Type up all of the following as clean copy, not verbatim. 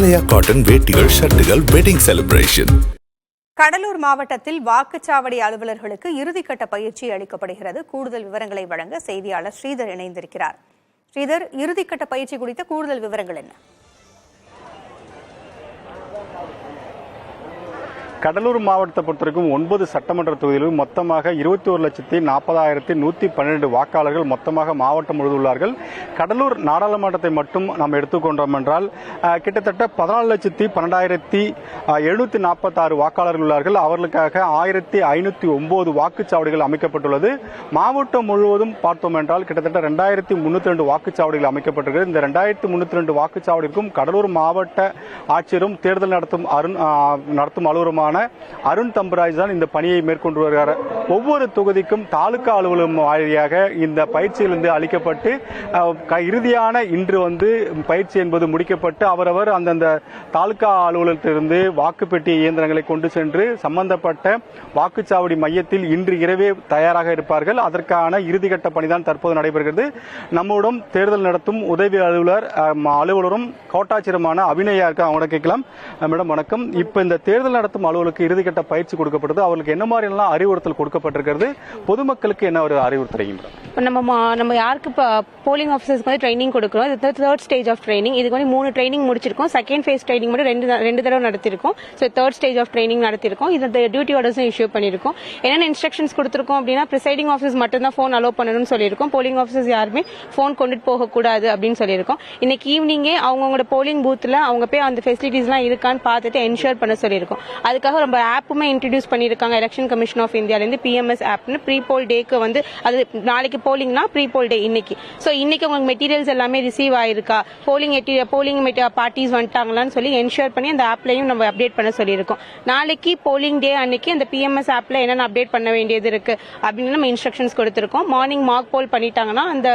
Himalaya cotton வேட்டிகள், ஷர்ட்டுகள், wedding celebration. Cuddalore மாவட்டத்தில் வாக்குச்சாவடி அலுவலர்களுக்கு இறுதிக்கட்ட பயிற்சி அளிக்கப்படுகிறது. கூடுதல் விவரங்களை வழங்க செய்தியாளர் ஸ்ரீதர் இணைந்திருக்கிறார். ஸ்ரீதர், இறுதிக்கட்ட பயிற்சி குறித்த கூடுதல் விவரங்கள் என்ன? கடலூர் மாவட்டத்தை பொறுத்தவரைக்கும் 9 சட்டமன்ற தொகுதிகளில் மொத்தமாக 21,40,112 வாக்காளர்கள் மொத்தமாக மாவட்டம் முழுவதும் உள்ளார்கள். கடலூர் நாடாளுமன்றத்தை மட்டும் நாம் எடுத்துக்கொண்டோம் என்றால் கிட்டத்தட்ட 14,12,746 வாக்காளர்கள் உள்ளார்கள். அவர்களுக்காக 1,509 வாக்குச்சாவடிகள் அமைக்கப்பட்டுள்ளது. மாவட்டம் முழுவதும் பார்த்தோம் என்றால் கிட்டத்தட்ட 2,302 வாக்குச்சாவடிகள் அமைக்கப்பட்டிருக்கிறது. இந்த 2,302 வாக்குச்சாவடிக்கும் கடலூர் மாவட்ட ஆட்சியரும் தேர்தல் நடத்தும் அலுவலருமான அருண் தம்பராஜ் தான் இந்த பணியை மேற்கொண்டு வருகிறார். ஒவ்வொரு தொகுதிக்கும் தாலுகா அலுவலகம் வாரியாக இந்த பயிற்சியிலிருந்து அளிக்கப்பட்டு இறுதியான இன்று பயிற்சி என்பது முடிக்கப்பட்டு அவரவர் அந்தந்த தாலுகா அலுவலகத்திலிருந்து வாக்குப்பெட்டி இயந்திரங்களை கொண்டு சென்று சம்பந்தப்பட்ட வாக்குச்சாவடி மையத்தில் இன்று இரவே தயாராக இருப்பார்கள். அதற்கான இறுதிக்கட்ட பணிதான் தற்போது நடைபெறுகிறது. நம்முடன் தேர்தல் நடத்தும் உதவி அலுவலரும் கோட்டாட்சியருமான அபிநயா இருக்க அவங்கள கேட்கலாம். மேடம் வணக்கம். இப்ப இந்த தேர்தல் நடத்தும் அலுவலருக்கு இறுதிக்கட்ட பயிற்சி கொடுக்கப்பட்டது. அவர்களுக்கு என்ன மாதிரி எல்லாம் அறிவுறுத்தல் கொடுக்கப்பட்டிருக்கிறது? பொதுமக்களுக்கு என்ன ஒரு அறிவுறுத்தல்? நம்ம யாருக்கு போலிங் ஆஃபீஸர்ஸ்க்கு ட்ரைனிங் கொடுக்கிறோம். இது 3rd ஸ்டேஜ் ஆஃப் ட்ரைனிங். இதுக்கு 3 ட்ரைனிங் முடிச்சிருக்கோம். செகண்ட் ஃபேஸ் ட்ரைனிங் மட்டும் ரெண்டு தடவை நடத்திருக்கோம். So 3rd stage of training நடத்திருக்கோம். இது டியூட்டி ஆர்டர்ஸும் இஷ்யூ பண்ணிருக்கோம். என்னென்ன இன்ஸ்ட்ரக்ஷன்ஸ் கொடுத்திருக்கோம் அப்படின்னா, பிரிசைடிங் ஆஃபீஸ் மட்டும் தான் ஃபோன் அலோவ் பண்ணணும்னு சொல்லியிருக்கோம். போலிங் ஆஃபீஸர்ஸ் யாருமே ஃபோன் கொண்டுட்டு போகக்கூடாது அப்படின்னு சொல்லியிருக்கோம். இன்னைக்கு ஈவினிங்கே அவங்களோட போலிங் பூத்ல அவங்க போய் அந்த ஃபெசிலிட்டிஸ்லாம் இருக்கான்னு பார்த்துட்டு என்ஷூர் பண்ண சொல்லியிருக்கோம். அதுக்காக நம்ம ஆப்புமே இன்ட்ரடியூஸ் பண்ணியிருக்காங்க. எலெக்ஷன் கமிஷன் ஆஃப் இந்தியாவிலேருந்து PMS ஆப்னு ப்ரீ போல் டேக்கு அது நாளைக்கு போலிங்னா ப்ரீ போல் டே இன்னைக்கு. ஸோ இன்னைக்கு உங்களுக்கு மெட்டீரியல்ஸ் எல்லாமே ரிசீவ் ஆயிருக்கா, போலிங் பார்ட்டிஸ் வந்துட்டாங்களான்னு சொல்லி என்ஷூர் பண்ணி அந்த ஆப்லையும் நம்ம அப்டேட் பண்ண சொல்லியிருக்கோம். நாளைக்கு போலிங் டே அன்னைக்கு அந்த PMS ஆப்ல என்னென்ன அப்டேட் பண்ண வேண்டியது இருக்கு அப்படின்னு நம்ம இன்ஸ்ட்ரக்ஷன்ஸ் கொடுத்திருக்கோம். மார்னிங் மார்க் போல் பண்ணிட்டாங்கன்னா அந்த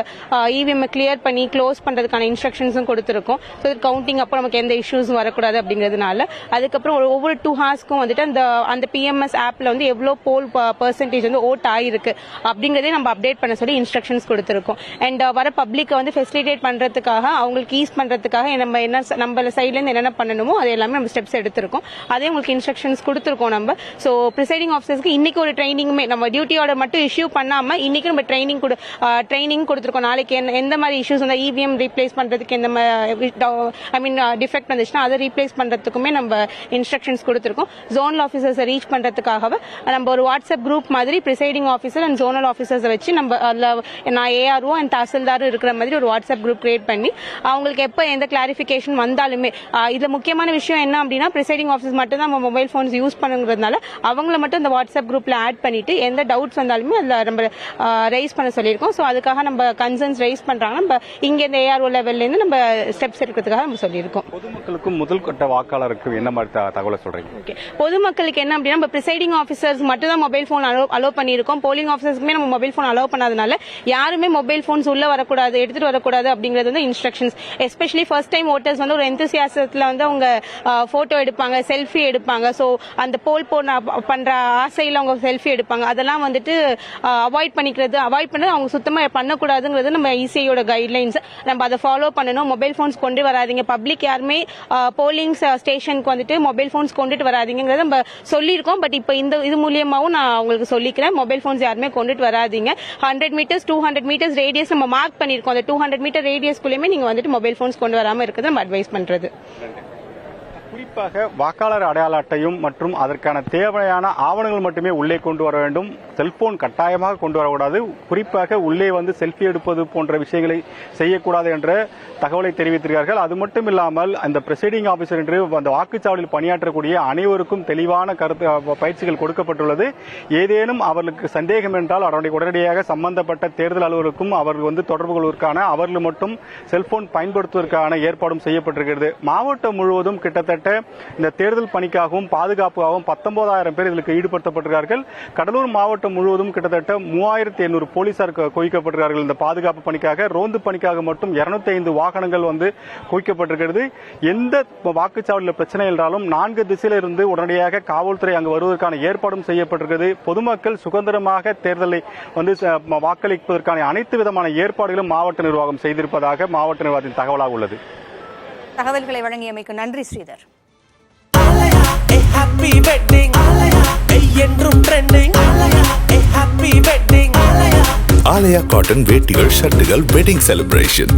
EVM கிளியர் பண்ணி க்ளோஸ் பண்றதுக்கான இன்ஸ்ட்ரக்ஷன்ஸும் கொடுத்திருக்கோம். ஸோ கவுண்டிங் அப்போ நமக்கு எந்த இஷ்யூஸும் வரக்கூடாது அப்படிங்கிறதுனால அதுக்கப்புறம் ஒவ்வொரு 2 ஹார்ஸ்க்கும் அந்த PMS ஆப்ல எவ்வளவு போல் பெர்சன்டேஜ் ஓட் ஆயிருக்கு அப்படிங்கறதே நம்ம அப்டேட் பண்ண சொல்லி இன்ஸ்ட்ரக்ஷன்ஸ் கொடுத்திருக்கோம். அண்ட் வர பப்ளிக் ஃபெசிலிட்டேட் பண்றதுக்காக அவங்களுக்கு ஈஸ் பண்றதுக்காக நம்ம சைட்ல இருந்து என்னென்ன பண்ணணுமோ அது எல்லாமே நம்ம ஸ்டெப்ஸ் எடுத்திருக்கோம். அதே உங்களுக்கு இன்ஸ்ட்ரக்ஷன்ஸ் கொடுத்திருக்கோம். நம்ம ஸோ பிரிசைடிங் ஆஃபீஸர்ஸ்க்கு இன்னைக்கு ஒரு ட்ரைனிங்குமே நம்ம டியூட்டி ஆர்டர் மட்டும் இஷ்யூ பண்ணாம இன்னைக்கு நம்ம ட்ரைனிங் கொடுத்திருக்கோம். நாளைக்கு எந்த மாதிரி இஷ்யூஸ் EVM ரீப்ளேஸ் பண்றதுக்கு எந்த டிஃபெக்ட் வந்துச்சுன்னா அதை ரீப்ளேஸ் பண்றதுக்குமே நம்ம இன்ஸ்ட்ரக்ஷன்ஸ் கொடுத்திருக்கோம். ஜோனல் ஆஃபீஸர்ஸ் ரீச் பண்றதுக்காக நம்ம ஒரு வாட்ஸ்அப் குரூப் மாதிரி presiding officer and zonal officers வச்சு நம்ம நான் ARO அண்ட் தாசில்தாரும் இருக்கிற மாதிரி ஒரு வாட்ஸ்அப் குரூப் கிரியேட் பண்ணி அவங்களுக்கு எப்ப எந்த கிளாரிபிகேஷன் வந்தாலுமே இதுல முக்கியமான விஷயம் என்ன அப்படின்னா, பிரிசைடிங் ஆஃபீஸ் மட்டும் தான் நம்ம மொபைல் போன்ஸ் யூஸ் பண்ணுங்கிறதுனால அவங்கள மட்டும் இந்த வாட்ஸ்அப் குரூப்ல ஆட் பண்ணிட்டு எந்த டவுட்ஸ் வந்தாலுமே அதுல நம்ம ரைஸ் பண்ண சொல்லியிருக்கோம். ஸோ அதுக்காக நம்ம கன்சர்ன்ஸ் ரைஸ் பண்றாங்க. நம்ம இங்க இந்த ARO லெவல்ல இருந்து நம்ம ஸ்டெப்ஸ் எடுக்கிறதுக்காக நம்ம சொல்லியிருக்கோம். பொதுமக்களுக்கும் முதல் கட்ட வாக்காளருக்கு என்ன மாதிரி தகவலை சொல்றீங்க? பொதுமக்களுக்கு என்ன அப்படின்னா, நம்ம பிரிசைடிங் ஆஃபீஸர்ஸ் மட்டும் தான் மொபைல் போன் அலோவ் பண்ணியிருக்கோம். போலிங் ஆஃபீஸர்ஸ்க்குமே நம்ம மொபைல் போன் அலோவ் பண்ணாதனால யாருமே மொபைல் போன்ஸ் உள்ள வரக்கூடாது, எடுத்துட்டு வரக்கூடாது அப்படிங்கிறது instructions. Especially first time voters ஒரு எந்தூசியாசத்துல அவங்க போட்டோ எடுப்பாங்க, செல்ஃபி எடுப்பாங்க. ஸோ அந்த போல் பண்ற ஆசையில அவங்க செல்ஃபி எடுப்பாங்க. அதெல்லாம் அவாய்ட் பண்ணது அவங்க சுத்தமா பண்ணக்கூடாதுங்கிறது நம்ம ECIயோட கைட்லைன்ஸ். நம்ம அதை ஃபாலோ பண்ணணும். மொபைல் போன்ஸ் கொண்டு வராதீங்க. பப்ளிக் யாருமே போலிங் ஸ்டேஷனுக்கு மொபைல் போன்ஸ் கொண்டுட்டு வராதீங்கிறத நம்ம சொல்லியிருக்கோம். பட் இப்போ இது மூலியமாவும் நான் உங்களுக்கு சொல்லிக்கிறேன், மொபைல் போன்ஸ் யாருமே கொண்டுட்டு வராதீங்க. 100 மீட்டர்ஸ் 200 மீட்டர்ஸ் ரேடியஸ் நம்ம மார்க் பண்ணிருக்கோம். அந்த 200 மீட்டர் ரேடியஸ்குள்ளேயுமே நீங்க மொபைல் போன்ஸ் கொண்டு வராம இருக்கிறது நம்ம அட்வைஸ் பண்றது. குறிப்பாக வாக்காளர் அடையாள அட்டையும் மற்றும் அதற்கான தேவையான ஆவணங்கள் மட்டுமே உள்ளே கொண்டு வர வேண்டும். செல்போன் கட்டாயமாக கொண்டு வரக்கூடாது. குறிப்பாக உள்ளே செல்ஃபி எடுப்பது போன்ற விஷயங்களை செய்யக்கூடாது என்ற தகவலை தெரிவித்திருக்கிறார்கள். அது மட்டும் இல்லாமல் அந்த பிரிசைடிங் ஆபீசர் என்று அந்த வாக்குச்சாவடியில் பணியாற்றக்கூடிய அனைவருக்கும் தெளிவான பயிற்சிகள் கொடுக்கப்பட்டுள்ளது. ஏதேனும் அவர்களுக்கு சந்தேகம் என்றால் உடனடியாக சம்பந்தப்பட்ட தேர்தல் அலுவலருக்கும் அவர்கள் தொடர்பு கொள்வதற்கான அவர்கள் மட்டும் செல்போன் பயன்படுத்துவதற்கான ஏற்பாடும் செய்யப்பட்டிருக்கிறது. மாவட்டம் முழுவதும் கிட்டத்தட்ட இந்த தேர்தல் பணிக்காகவும் பாதுகாப்புக்காகவும் 19,000 பேர் இதற்கு ஈடுபடுத்தப்பட்டிருக்கிறார்கள். கடலூர் மாவட்டம் முழுவதும் கிட்டத்தட்ட 3,800 போலீசார் குவிக்கப்பட்டிருக்கிறார்கள். இந்த பாதுகாப்பு பணிக்காக, ரோந்து பணிக்காக மட்டும் 205 வாகனங்கள் குவிக்கப்பட்டிருக்கிறது. எந்த வாக்குச்சாவடியில் பிரச்சனை என்றாலும் 4 திசையில இருந்து உடனடியாக காவல்துறை அங்கு வருவதற்கான ஏற்பாடும் செய்யப்பட்டிருக்கிறது. பொதுமக்கள் சுதந்திரமாக தேர்தலை வாக்களிப்பதற்கான அனைத்து விதமான ஏற்பாடுகளும் மாவட்ட நிர்வாகம் செய்திருப்பதாக மாவட்ட நிர்வாகத்தின் தகவலாக உள்ளது. தகவல்களை வழங்கியமைக்கு நன்றி ஸ்ரீதர். ஆலயா காட்டன் வேட்டிகள் ஷர்ட்டுகள் வெட்டிங் செலிப்ரேஷன்.